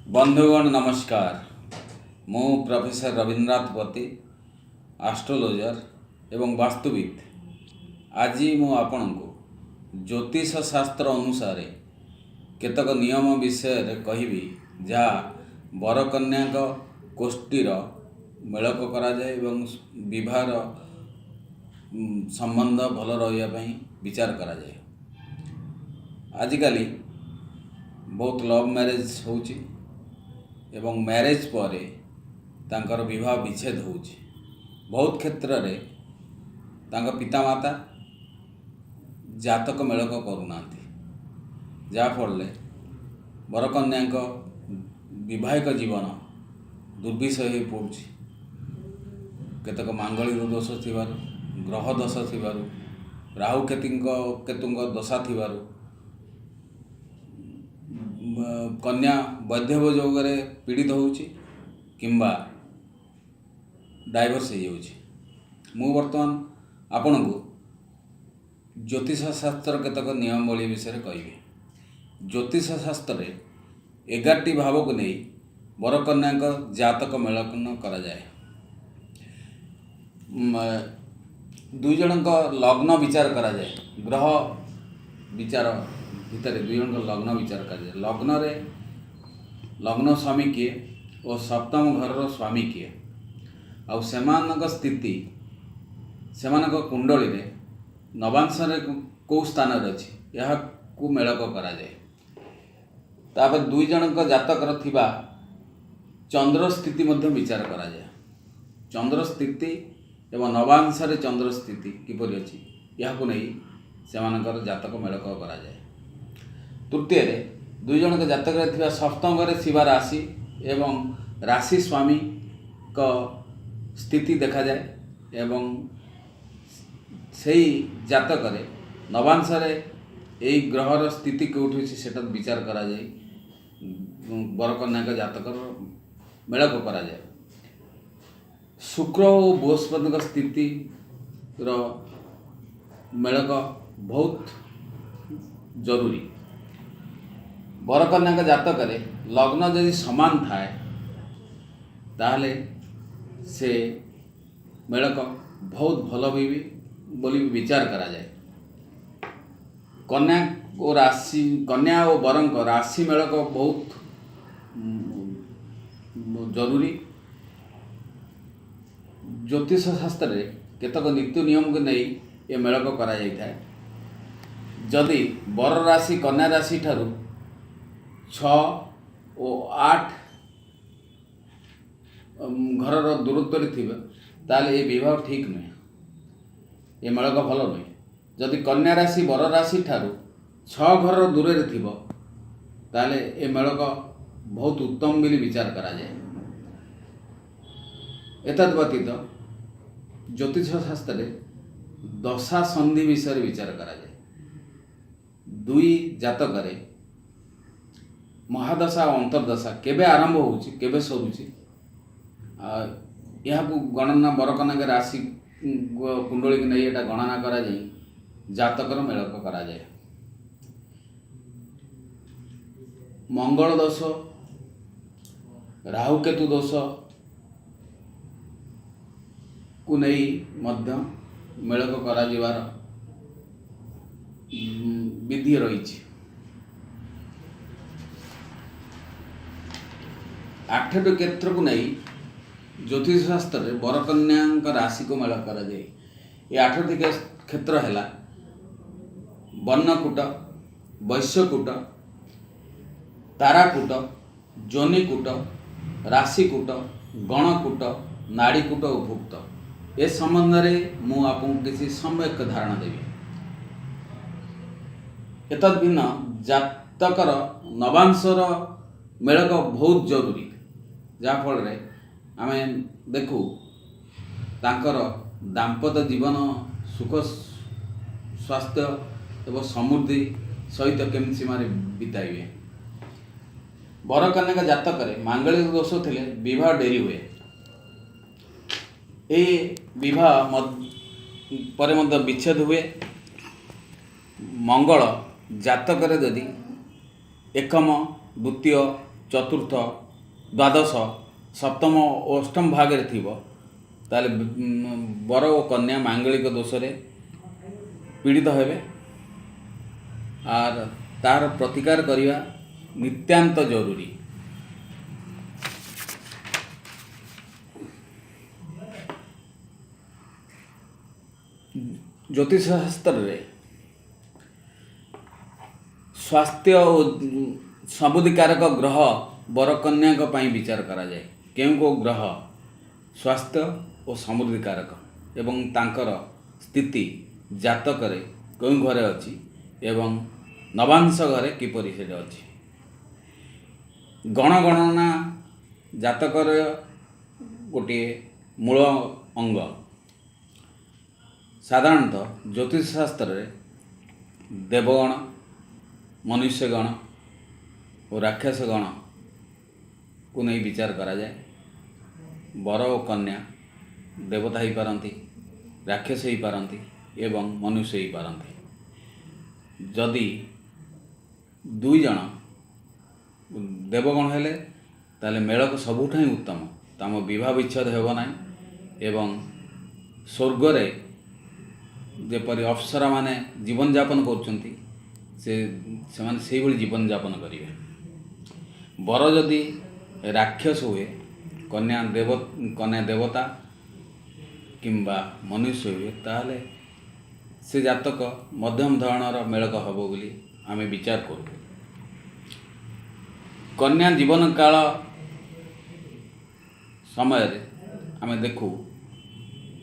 बंधुगण नमस्कार। मु प्रोफेसर रवींद्रनाथ पति एस्ट्रोलॉजर एवं वास्तुविद। आज मु आपण को ज्योतिष शास्त्र अनुसार केतक नियम विषय कहबी जहाँ बरकन्या कोष्ठीर मेलक करा जाए एवं विवाह संबंध भल रही विचार करा जाए। आजिकल बहुत लव मैरिज होची एवं मैरिज पर तांकर विवाह विच्छेद होची। बहुत क्षेत्र रे तांका पितामाता जातक मेलक करूना, जाफल बरकन्या वैवाहिक जीवन दुर्विषय हो पड़ी। केतक मांगलिक दोष थिबारु, ग्रह दोष थिबारु, राहु केतुंग दशा थिबारु कन्या वैधव्य जोगरे पीड़ित होउची किंबा डाइवोर्स हो जाउची। मु वर्तमान आपण को ज्योतिष शास्त्र केतक नियमावली विषय कहबी। ज्योतिष शास्त्र 11टी भाव को नहीं बरकन्या जातक मेलन करा जाए। दुई जन लग्न विचार करा जाए, ग्रह विचार भितर दुई जन लग्न विचार करा जाए। लग्न रे लग्न स्वामी किए और सप्तम घर स्वामी किए आउ सेमानक स्थिति सेमानक कुंडली रे नवांश रे को स्थान अच्छी यह को मेलक करा जाए। तापर दुई जनक जातक थिबा चंद्र स्थिति मध्य विचार करा जाए। चंद्र स्थिति एवं नवांश रे चंद्र स्थिति किपरि अछि यह को नहीं सेमानकर जातक मेलक करा जाए। तृतीय रे दुई जनक जातक रे थिबा सप्तम घरे शिवा राशि एवं राशि स्वामी का स्थिति देखा जाए एवं सही जातक रे नवांश रे यही ग्रहर स्थिति कौटी से विचार करा जाए। बरकन्या जातक मेलक करा जाए। शुक्र और बृहस्पति स्थिति रो मेलक बहुत जरूरी। बरकन्या जातक रे लग्न यदि समान थाए ताहले से मेलक बहुत भल भी बोली विचार करा जाए। कन्या और राशि कन्या और बर राशि मेलक बहुत जरूरी। ज्योतिष शास्त्र रे केतक नीति नियम को नहीं ये मेलक करा जाय थाए। जदि बर राशि कन्या राशि ठारू 6 और 8 घर दूरत्व थी ताले ये विवाह ठीक नुहे, ये मेलक भल नुहे। जदि कन्या राशि बर राशि ठारू 6 घर दूर थी ताले ये मेलक बहुत उत्तम बोली विचार करा जाए। एतद् व्यतीत ज्योतिष शास्त्र दशा संधि विषय विचार करा जाए। दुई जातक रे महादशा और अंतर्दशा केबे आरंभ होउची केबे सरुची यह गणना बरकन्या राशि कुंडली की नहीं एटा गणना करा जाए। जातकर मेलक करा जाए। मंगल दोष राहु केतु दोष को नहीं मध्य मेलक करा जिवार विधि रही। 8टी क्षेत्र को नहीं ज्योतिष शास्त्र बरकन्या राशि को मेल करा जाए। ये 8टी क्षेत्र है वर्णकूट, वैश्यकूट, ताराकूट, जोनिकूट, राशिकूट, गणकूट, नाड़ीकूट और भुक्त। ए संबंध में मु आपको किसी सम्यक धारणा देवी। एतद् भिन्न जातकर नवांशर मेलक बहुत जरूरी, जाफल आम देखू तांकर दाम्पत्य जीवन सुख स्वास्थ्य एवं समृद्धि सहित केमती सीमार बिताइबे। बरकन्या जातक मांगलिक दोष थिले विवाह डेरी हुए। ये विवाह पर मध्य विच्छेद हुए। मंगल जातक यदि एकम द्वितीय चतुर्थ द्वादश सप्तम और अष्टम भाग रे थिबो ताले बर और कन्या मांगलिक दोष रे पीड़ित हेबे आर तार प्रतिकार करिया नित्यांत जरूरी। ज्योतिष शास्त्र रे स्वास्थ्य और समृद्धिकारक ग्रह बर कन्या विचार करा जाए। केउं को ग्रह स्वास्थ्य और समृद्धिकारक एवं तांकर स्थिति जातक रे केउं घरे अछि एवं नवांश घरे किपरि से अछि। गणगणना जातक रे गोटे मूल अंग। साधारणतः ज्योतिष शास्त्र रे देवगण मनुष्यगण और राक्षसगण को नहीं विचार करा जाए। बर और कन्या देवता ही पारंती, राक्षस ही पारंती एवं मनुष्य ही पारंती। जदि दुई जन देवगण हेले ताले मेलक सबुठाई उत्तम, ताम विवाह विच्छेद हेब नाही एवं स्वर्ग रे जेपरि अप्सरा माने जीवन यापन करछंती से माने सेही भली जीवन यापन करिवे। बर जदि राक्षस हुए कन्या देवता किंबा मनुष्य हुए ताहले से जातक मध्यम धरणर मेलक हबो बोली आमे विचार करू। कन्या जीवन काल समय रे आमे देखू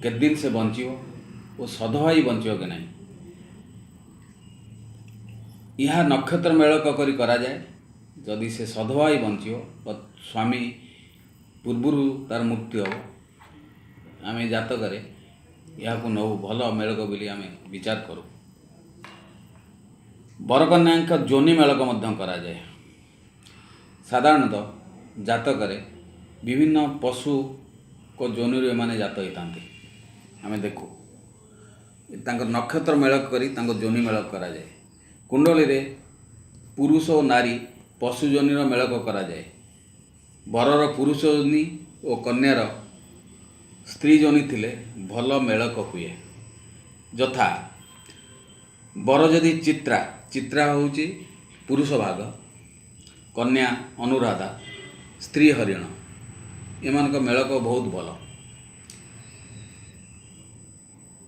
केते दिन से बंचियो और सधवाई बंचियो के नहीं। यह नक्षत्र मेलक करी करा जाए। जदि से सधवाई बंचियो स्वामी पूर्वरु तार मृत्यु हो आमे जातक रे या को नौ भल मेलक बोली आमे विचार करू। बर कन्या जोनि मेलक मध्यम करा जाए। साधारणतः जातक रे विभिन्न पशु को जोनि रे माने जात होइतांती। आमे देखू तांकर नक्षत्र मेलक करी तांको जोनि मेलक करा जाए। कुंडली रे पुरुष और नारी पशु जोनिर मेलक करा जाए। बरर पुरुष जोनि और कन्यार स्त्री जोनि थिले भल मेलक हुए। यथा बर जदि चित्रा होउची पुरुष भाग, कन्या अनुराधा, स्त्री हरिण एमानक मेलक बहुत भल।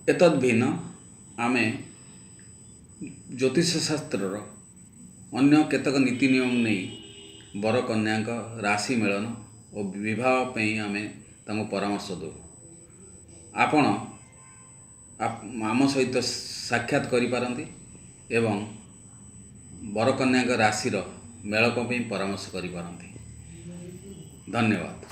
एतद् भिन्न आमे ज्योतिष शास्त्र अन्य केतक नीति नियम नहीं बर कन्या राशि मेलन और विवाह पे आमे तांको परामर्श दो। आपण आम सहित साक्षात करि पारंती एवं बर कन्या राशि मेलक पे परामर्श करि पारंती। धन्यवाद।